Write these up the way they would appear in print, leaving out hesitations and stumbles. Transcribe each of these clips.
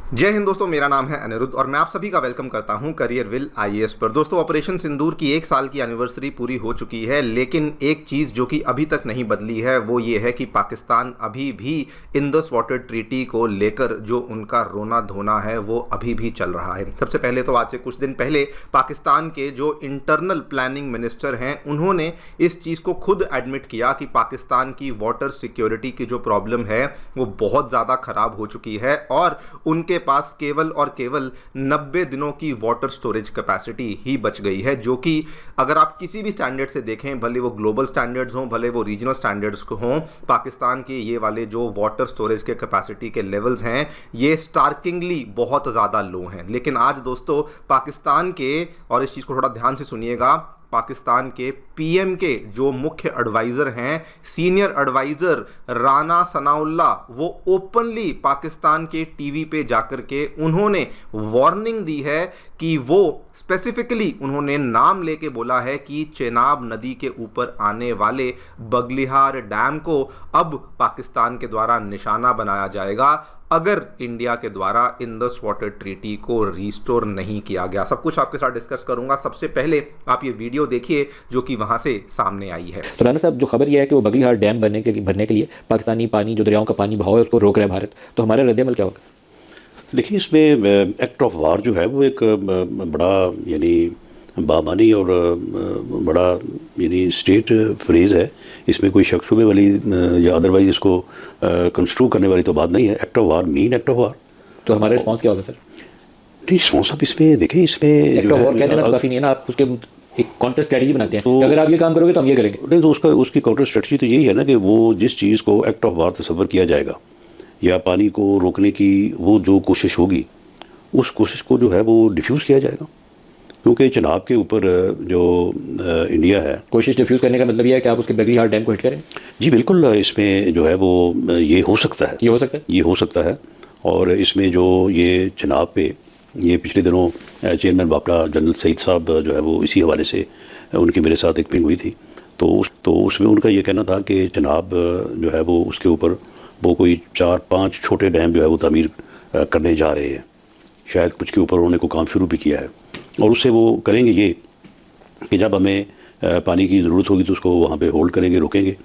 जय हिंद दोस्तों, मेरा नाम है अनिरुद्ध और मैं आप सभी का वेलकम करता हूं करियर विल आईएएस पर। दोस्तों, ऑपरेशन सिंदूर की 1 साल की एनिवर्सरी पूरी हो चुकी है, लेकिन एक चीज़ जो कि अभी तक नहीं बदली है वो ये है कि पाकिस्तान अभी भी इंडस वाटर ट्रीटी को लेकर जो उनका रोना धोना है वो अभी भी चल रहा है। सबसे पहले तो आज से कुछ दिन पहले पाकिस्तान के जो इंटरनल प्लानिंग मिनिस्टर हैं उन्होंने इस चीज़ को खुद एडमिट किया कि पाकिस्तान की वाटर सिक्योरिटी की जो प्रॉब्लम है वो बहुत ज़्यादा ख़राब हो चुकी है और उनके पास केवल और केवल 90 दिनों की वाटर स्टोरेज कैपेसिटी ही बच गई है, जो कि अगर आप किसी भी स्टैंडर्ड से देखें, भले वो ग्लोबल स्टैंडर्ड्स हों, भले वो रीजनल स्टैंडर्ड्स हों, पाकिस्तान के ये वाले जो वाटर स्टोरेज के कैपेसिटी के लेवल्स हैं ये स्टार्किंगली बहुत ज़्यादा लो हैं। लेकिन आज दोस्तों पाकिस्तान के, और इस चीज़ को थोड़ा ध्यान से सुनिएगा, पाकिस्तान के पीएम के जो मुख्य एडवाइज़र हैं, सीनियर एडवाइज़र राना सनाउल्लाह, वो ओपनली पाकिस्तान के टीवी पे जाकर के उन्होंने वार्निंग दी है कि वो स्पेसिफिकली उन्होंने नाम लेके बोला है कि चेनाब नदी के ऊपर आने वाले बगलिहार डैम को अब पाकिस्तान के द्वारा निशाना बनाया जाएगा अगर इंडिया के द्वारा इंडस वाटर ट्रीटी को रिस्टोर नहीं किया गया। सब कुछ आपके साथ डिस्कस करूंगा। सबसे पहले आप ये वीडियो देखिए जो कि वहां से सामने आई है। तो राना साहब, जो खबर यह है कि वो बगलिहार डैम भरने के लिए पाकिस्तानी पानी, जो दरियाओं का पानी बहाव है, उसको रोक रहा है भारत, तो हमारा रद्द-ए-अमल क्या होगा? देखिए, इसमें एक्ट ऑफ वार जो है वो एक बड़ा यानी बामानी और बड़ा यानी स्टेट फ्रेज है। इसमें कोई शक शुबे वाली या अदरवाइज इसको कंस्ट्रू करने वाली तो बात नहीं है। Act of war mean act of war. तो हमारा रिस्पॉन्स क्या होगा सर? नहीं, रिस्पॉन्स आप इसमें देखें, इसमें एक्ट ऑफ वॉर कह देना तो काफी नहीं है ना, आप उसके एक काउंटर स्ट्रेटजी बनाते हैं तो अगर आप ये काम करोगे तो हम ये करेंगे। नहीं, तो उसकी काउंटर स्ट्रेटजी तो यही है ना कि वो जिस चीज़ को एक्ट ऑफ वार तस्वर किया जाएगा या पानी को रोकने की वो जो कोशिश होगी, उस कोशिश को जो है वो डिफ्यूज़ किया जाएगा। क्योंकि चनाब के ऊपर जो इंडिया है, कोशिश डिफ्यूज़ करने का मतलब ये है कि आप उसके बगलिहार डैम को हिट करें। जी बिल्कुल, इसमें जो है वो ये हो सकता है, ये हो सकता है। और इसमें जो ये चनाब पे ये पिछले दिनों चेयरमैन बापड़ा जनरल सईद साहब जो है वो इसी हवाले से उनकी मेरे साथ एक मीटिंग हुई थी, तो उसमें उनका ये कहना था कि चनाब जो है वो उसके ऊपर वो कोई 4-5 छोटे डैम जो है वो तामीर करने जा रहे हैं। शायद कुछ के ऊपर उन्होंने को काम शुरू भी किया है और उससे वो करेंगे ये कि जब हमें पानी की ज़रूरत होगी तो उसको वहाँ पे होल्ड करेंगे, रोकेंगे,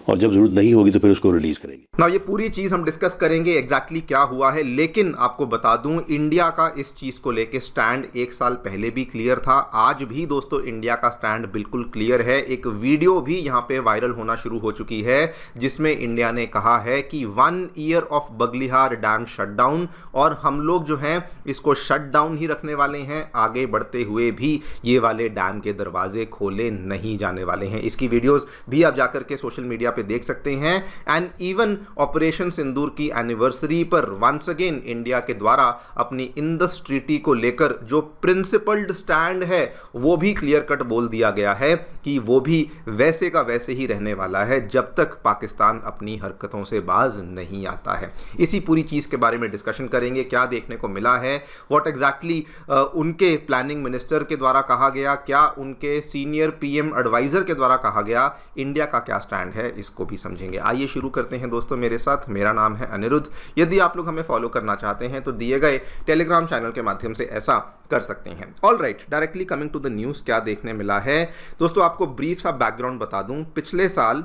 और जब जरूरत नहीं होगी तो फिर उसको रिलीज करेंगे। ना ये पूरी चीज हम डिस्कस करेंगे एग्जैक्टली क्या हुआ है, लेकिन आपको बता दूं इंडिया का इस चीज को लेके स्टैंड 1 साल पहले भी क्लियर था। आज भी दोस्तों इंडिया का स्टैंड बिल्कुल क्लियर है। एक वीडियो भी यहाँ पे वायरल होना शुरू हो चुकी है जिसमें इंडिया ने कहा है कि 1 year of Baglihar dam shutdown, और हम लोग जो हैं इसको शट डाउन ही रखने वाले हैं, आगे बढ़ते हुए भी ये वाले डैम के दरवाजे खोले नहीं जाने वाले हैं। इसकी वीडियोज भी आप जाकर के सोशल मीडिया पे देख सकते हैं। एंड इवन ऑपरेशन सिंदूर की एनिवर्सरी पर वंस अगेन इंडिया के द्वारा अपनी इंडस ट्रीटी को लेकर जो प्रिंसिपल्ड स्टैंड है वो भी क्लियर कट बोल दिया गया है कि वो भी वैसे का वैसे ही रहने वाला है जब तक पाकिस्तान अपनी हरकतों से बाज नहीं आता है। इसी पूरी चीज़ के बारे में डिस्कशन करेंगे, क्या देखने को मिला है, व्हाट एग्जैक्टली उनके प्लानिंग मिनिस्टर के द्वारा कहा गया, क्या उनके सीनियर पीएम एडवाइजर के द्वारा कहा गया, इंडिया का क्या स्टैंड है, इसको भी समझेंगे। आइए शुरू करते हैं दोस्तों मेरे साथ। मेरा नाम है अनिरुद्ध। यदि आप लोग हमें फॉलो करना चाहते हैं तो दिए गए टेलीग्राम चैनल के माध्यम से ऐसा कर सकते हैं। All right, directly coming to the news, क्या देखने मिला है दोस्तों, आपको ब्रीफ सा बैकग्राउंड बता दूं। पिछले साल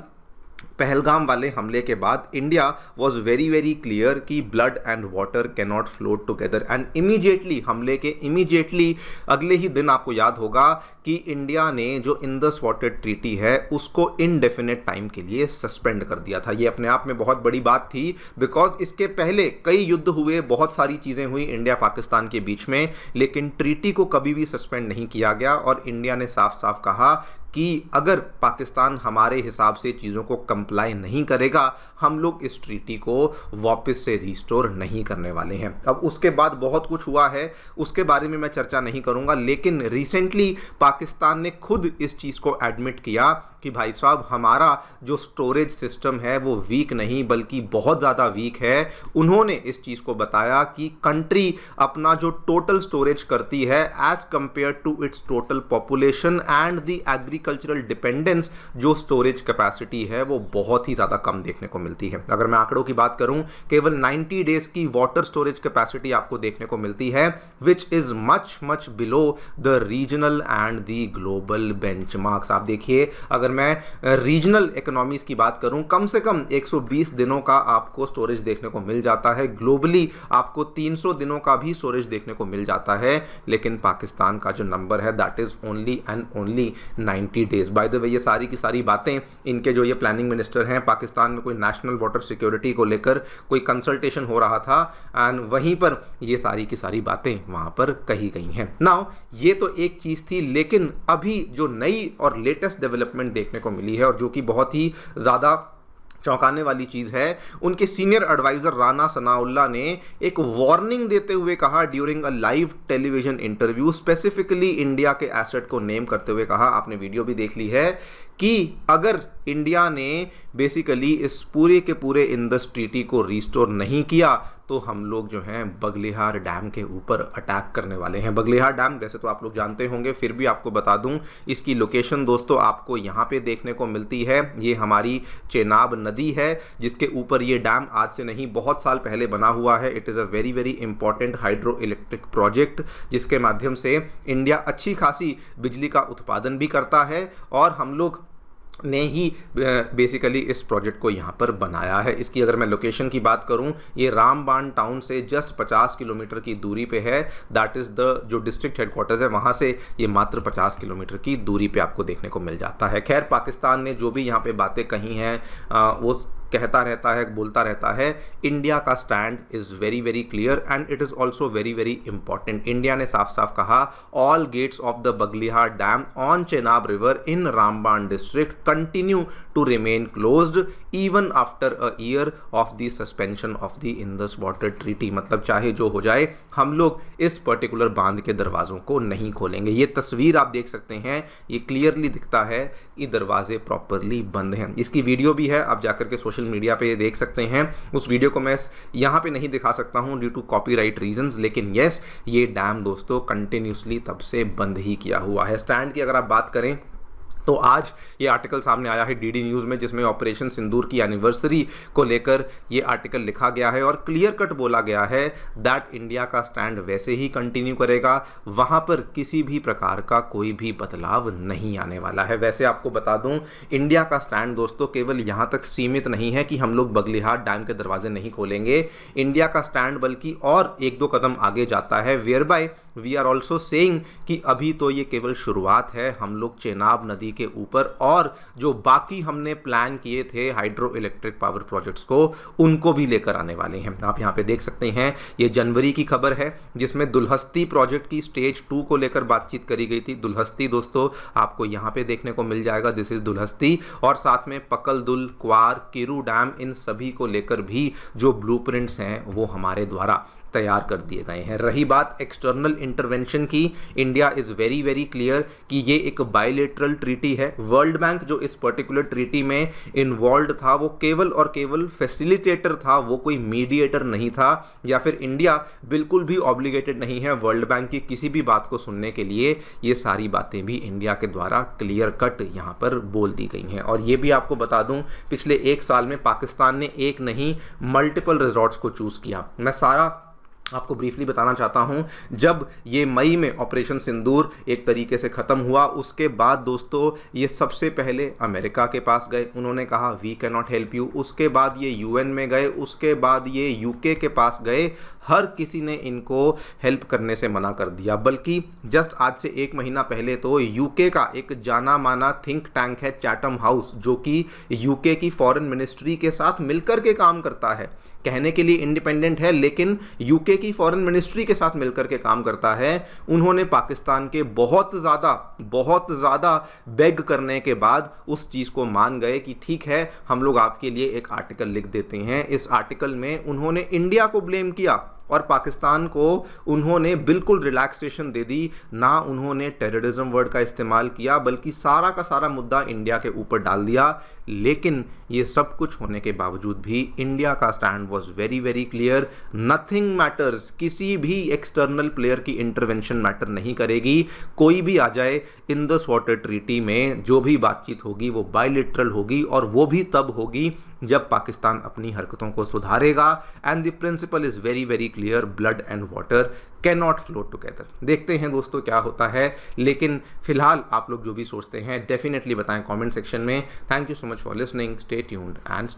पहलगाम वाले हमले के बाद इंडिया वॉज वेरी क्लियर कि blood and water can not float together, and immediately हमले के इमीडिएटली अगले ही दिन आपको याद होगा कि इंडिया ने जो इंडस वाटर ट्रीटी है उसको इनडेफिनेट टाइम के लिए सस्पेंड कर दिया था। ये अपने आप में बहुत बड़ी बात थी, बिकॉज इसके पहले कई युद्ध हुए, बहुत सारी चीज़ें हुई इंडिया पाकिस्तान के बीच में, लेकिन ट्रीटी को कभी भी सस्पेंड नहीं किया गया। और इंडिया ने साफ साफ कहा कि अगर पाकिस्तान हमारे हिसाब से चीज़ों को कंप्लाई नहीं करेगा, हम लोग इस ट्रीटी को वापस से रिस्टोर नहीं करने वाले हैं। अब उसके बाद बहुत कुछ हुआ है, उसके बारे में मैं चर्चा नहीं करूंगा, लेकिन रिसेंटली पाकिस्तान ने खुद इस चीज़ को एडमिट किया कि भाई साहब हमारा जो स्टोरेज सिस्टम है वो वीक नहीं बल्कि बहुत ज़्यादा वीक है। उन्होंने इस चीज़ को बताया कि कंट्री अपना जो टोटल स्टोरेज करती है as compare to its total population and the agricultural dependence जो स्टोरेज कैपेसिटी है वो बहुत ही ज़्यादा कम देखने को मिलती है। अगर मैं आंकड़ों की बात करूं, केवल 90 डेज की वाटर स्टोरेज कैपेसिटी आपको देखने को मिलती है, which is much much below the regional and the global benchmarks. आप देखिए, अगर मैं रीजनल इकोनॉमीज की बात करूं, कम से कम 120 दिनों का आपको स्टोरेज देखने को मिल जाता है, ग्लोबली आपको 300 दिनों का भी स्टोरेज देखने को मिल जाता है, लेकिन पाकिस्तान का जो नंबर है that is only and only 90 days. By the way, ये सारी की सारी बातें इनके जो ये प्लानिंग मिनिस्टर हैं, पाकिस्तान में कोई नेशनल वाटर सिक्योरिटी को लेकर कोई कंसल्टेशन हो रहा था एंड वहीं पर ये सारी की सारी बातें वहां पर कही गई हैं। नाउ ये तो एक चीज थी, लेकिन अभी जो नई और लेटेस्ट डेवलपमेंट देखने को मिली है और जो कि बहुत ही ज्यादा चौंकाने वाली चीज़ है, उनके सीनियर एडवाइजर राना सनाउल्लाह ने एक वार्निंग देते हुए कहा during a live television interview, specifically India के एसेट को नेम करते हुए कहा, आपने वीडियो भी देख ली है, कि अगर इंडिया ने बेसिकली इस पूरे के पूरे इंडस ट्रीटी को रिस्टोर नहीं किया तो हम लोग जो हैं बगलिहार डैम के ऊपर अटैक करने वाले हैं। बगलिहार डैम वैसे तो आप लोग जानते होंगे, फिर भी आपको बता दूं, इसकी लोकेशन दोस्तों आपको यहाँ पे देखने को मिलती है। ये हमारी चेनाब नदी है जिसके ऊपर ये डैम आज से नहीं बहुत साल पहले बना हुआ है। It is a very very important hydro electric project जिसके माध्यम से इंडिया अच्छी खासी बिजली का उत्पादन भी करता है और हम लोग ने ही बेसिकली इस प्रोजेक्ट को यहाँ पर बनाया है। इसकी अगर मैं लोकेशन की बात करूँ, ये रामबान टाउन से जस्ट 50 किलोमीटर की दूरी पे है। दैट इज़ द जो डिस्ट्रिक्ट हेडक्वार्टर्स है वहाँ से ये मात्र 50 किलोमीटर की दूरी पे आपको देखने को मिल जाता है। खैर, पाकिस्तान ने जो भी यहाँ पे बातें कही हैं वो कहता रहता है, बोलता रहता है। इंडिया का stand is very very clear and it is also very very important. India ने साफ साफ कहा, all gates of the Baglihar dam on Chenab river in Ramban district continue to remain closed even after a year of the suspension of the Indus water treaty. मतलब चाहे जो हो जाए, हम लोग इस पर्टिकुलर बांध के दरवाज़ों को नहीं खोलेंगे। ये तस्वीर आप देख सकते हैं, ये क्लियरली दिखता है कि दरवाजे प्रॉपरली बंद हैं। इसकी वीडियो भी है, आप जाकर के सोशल मीडिया पे देख सकते हैं। उस वीडियो को मैं यहाँ पे नहीं दिखा सकता हूँ ड्यू टू कॉपीराइट रीजंस, लेकिन यस, ये डैम दोस्तों कंटिन्यूसली तब से बंद ही किया हुआ है। स्टैंड की अगर आप बात करें तो आज ये आर्टिकल सामने आया है डीडी न्यूज़ में, जिसमें ऑपरेशन सिंदूर की एनिवर्सरी को लेकर ये आर्टिकल लिखा गया है और क्लियर कट बोला गया है दैट इंडिया का स्टैंड वैसे ही कंटिन्यू करेगा, वहाँ पर किसी भी प्रकार का कोई भी बदलाव नहीं आने वाला है। वैसे आपको बता दूँ, इंडिया का स्टैंड दोस्तों केवल यहाँ तक सीमित नहीं है कि हम लोग बगलिहार डैम के दरवाजे नहीं खोलेंगे। इंडिया का स्टैंड बल्कि और एक दो कदम आगे जाता है, whereby we are also saying कि अभी तो ये केवल शुरुआत है। हम लोग चेनाब नदी के ऊपर और जो बाकी हमने प्लान किए थे हाइड्रो इलेक्ट्रिक पावर प्रोजेक्ट्स को, उनको भी लेकर आने वाले हैं। आप यहाँ पे देख सकते हैं, ये जनवरी की खबर है जिसमें दुल्हस्ती प्रोजेक्ट की स्टेज 2 को लेकर बातचीत करी गई थी। दुल्हस्ती दोस्तों आपको यहाँ पे देखने को मिल जाएगा, दिस इज दुल्हस्ती, और साथ में पकलदुल, क्वार, किरू डैम, इन सभी को लेकर भी जो ब्लूप्रिंट्स हैं वो हमारे द्वारा तैयार कर दिए गए हैं। रही बात एक्सटर्नल इंटरवेंशन की, India is very very clear कि ये एक बायलेटरल ट्रीटी है। वर्ल्ड बैंक जो इस पर्टिकुलर ट्रीटी में इन्वॉल्व था वो केवल और केवल फैसिलिटेटर था, वो कोई मीडिएटर नहीं था, या फिर इंडिया बिल्कुल भी ऑब्लिगेटेड नहीं है वर्ल्ड बैंक की किसी भी बात को सुनने के लिए। ये सारी बातें भी इंडिया के द्वारा क्लियर कट यहाँ पर बोल दी गई हैं। और ये भी आपको बता दूँ, पिछले 1 साल में पाकिस्तान ने एक नहीं मल्टीपल रिजॉर्ट्स को चूज़ किया। मैं सारा आपको ब्रीफली बताना चाहता हूं। जब ये मई में ऑपरेशन सिंदूर एक तरीके से ख़त्म हुआ, उसके बाद दोस्तों ये सबसे पहले अमेरिका के पास गए, उन्होंने कहा we can not help you. उसके बाद ये यूएन में गए, उसके बाद ये यूके के पास गए, हर किसी ने इनको हेल्प करने से मना कर दिया। बल्कि जस्ट आज से 1 महीना पहले तो यूके का एक जाना माना थिंक टैंक है चैटम हाउस, जो कि यूके की फॉरेन मिनिस्ट्री के साथ मिलकर के काम करता है। कहने के लिए इंडिपेंडेंट है, लेकिन यूके की फॉरेन मिनिस्ट्री के साथ मिलकर के काम करता है। उन्होंने पाकिस्तान के बहुत ज़्यादा बेग करने के बाद उस चीज़ को मान गए कि ठीक है, हम लोग आपके लिए एक आर्टिकल लिख देते हैं। इस आर्टिकल में उन्होंने इंडिया को ब्लेम किया और पाकिस्तान को उन्होंने बिल्कुल रिलैक्सेशन दे दी। ना उन्होंने टेररिज्म वर्ड का इस्तेमाल किया, बल्कि सारा का सारा मुद्दा इंडिया के ऊपर डाल दिया। लेकिन ये सब कुछ होने के बावजूद भी इंडिया का stand was very very clear, nothing matters, किसी भी एक्सटर्नल प्लेयर की इंटरवेंशन मैटर नहीं करेगी, कोई भी आ जाए, इंडस वाटर ट्रीटी में जो भी बातचीत होगी वो बायलैटरल होगी और वो भी तब होगी जब पाकिस्तान अपनी हरकतों को सुधारेगा। And the principle is very very clear, blood and water can not flow together. देखते हैं दोस्तों क्या होता है, लेकिन फिलहाल आप लोग जो भी सोचते हैं डेफिनेटली बताएं कमेंट सेक्शन में। Thank you so much for listening, stay tuned and